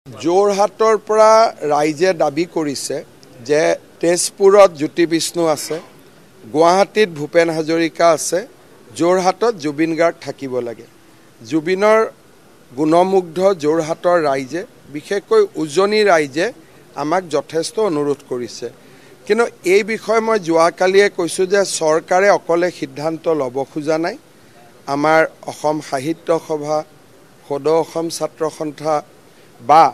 যোৰহাটৰ পৰা ৰাইজে দাবী কৰিছে যে তেজপুৰত জ্যোতি বিষ্ণু আছে, গুৱাহাটীত ভূপেন হাজৰিকা আছে, যোৰহাটত জুবিন গাৰ্গ থাকিব লাগে। জুবিনৰ গুণমুগ্ধ যোৰহাটৰ ৰাইজে, বিশেষকৈ উজনি ৰাইজে আমাক যথেষ্ট অনুৰোধ কৰিছে। কিন্তু এই বিষয়ে মই যোৱাকালিয়ে কৈছোঁ যে চৰকাৰে অকলে সিদ্ধান্ত ল'ব খোজা নাই। আমাৰ অসম সাহিত্য সভা, সদৌ অসম ছাত্ৰ সন্থা বা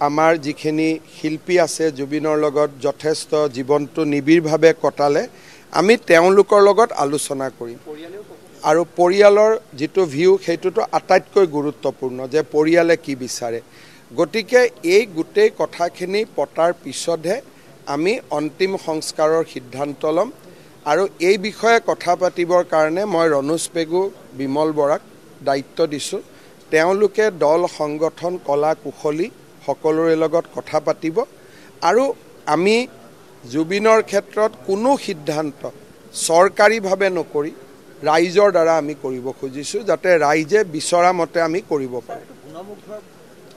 আমাৰ যিখিনি শিল্পী আছে জুবিনৰ লগত যথেষ্ট জীৱনটো নিবিড়ভাৱে কটালে, আমি তেওঁলোকৰ লগত আলোচনা কৰিম। আৰু পৰিয়ালৰ যিটো ভিউ সেইটোতো আটাইতকৈ গুৰুত্বপূৰ্ণ যে পৰিয়ালে কি বিচাৰে। গতিকে এই গোটেই কথাখিনি পতাৰ পিছতহে আমি অন্তিম সংস্কাৰৰ সিদ্ধান্ত ল'ম। আৰু এই বিষয়ে কথা পাতিবৰ কাৰণে মই ৰণোজ পেগু, বিমল বৰাক দায়িত্ব দিছোঁ। তেওঁলোকে দল সংগঠন কলা কুশলী সকলোৰে লগত কথা পাতিব আৰু আমি জুবিনৰ ক্ষেত্ৰত কোনো সিদ্ধান্ত চৰকাৰীভাৱে নকৰি ৰাইজৰ দ্বাৰা আমি কৰিব খুজিছোঁ, যাতে ৰাইজে বিচৰা মতে আমি কৰিব পাৰোঁ।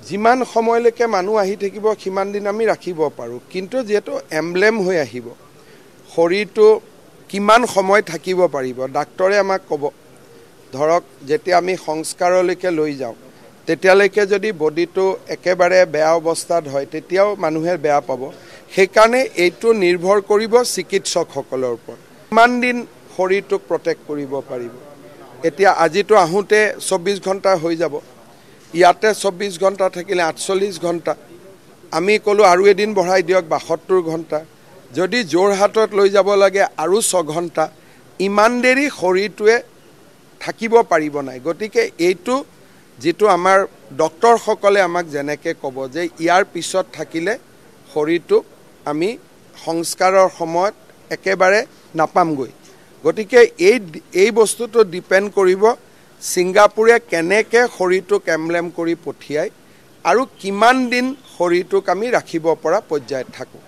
যিমান সময়লৈকে মানুহ আহি থাকিব সিমান দিন আমি ৰাখিব পাৰোঁ, কিন্তু যিহেতু এমব্লেম হৈ আহিব, শৰীৰটো কিমান সময় থাকিব পাৰিব ডাক্তৰে আমাক ক'ব। ধৰক যেতিয়া আমি সংস্কাৰলৈকে লৈ যাওঁ তেতিয়ালৈকে যদি বডিটো একেবাৰে বেয়া অৱস্থাত হয় তেতিয়াও মানুহে বেয়া পাব। সেইকাৰণে এইটো নিৰ্ভৰ কৰিব চিকিৎসকসকলৰ ওপৰত, কিমান দিন শৰীৰটোক প্ৰটেক্ট কৰিব পাৰিব। এতিয়া আজিতো আহোঁতে 24 ঘণ্টা হৈ যাব, ইয়াতে 24 ঘণ্টা থাকিলে 48 ঘণ্টা, আমি ক'লোঁ আৰু এদিন বঢ়াই দিয়ক 72 ঘণ্টা, যদি যোৰহাটত লৈ যাব লাগে আৰু 6 ঘণ্টা, ইমান দেৰি শৰীৰটোৱে থাকিব পাৰিব নাই। গতিকে এইটো যিটো আমাৰ ডক্তৰসকলে আমাক যেনেকৈ ক'ব যে ইয়াৰ পিছত থাকিলে শৰীৰটোক আমি সংস্কাৰৰ সময়ত একেবাৰে নাপামগৈ। গতিকে এই বস্তুটো ডিপেণ্ড কৰিব ছিংগাপুৰে কেনেকৈ শৰীৰটোক এমব্লেম কৰি পঠিয়ায় আৰু কিমান দিন শৰীৰটোক আমি ৰাখিব পৰা পৰ্যায়ত থাকোঁ।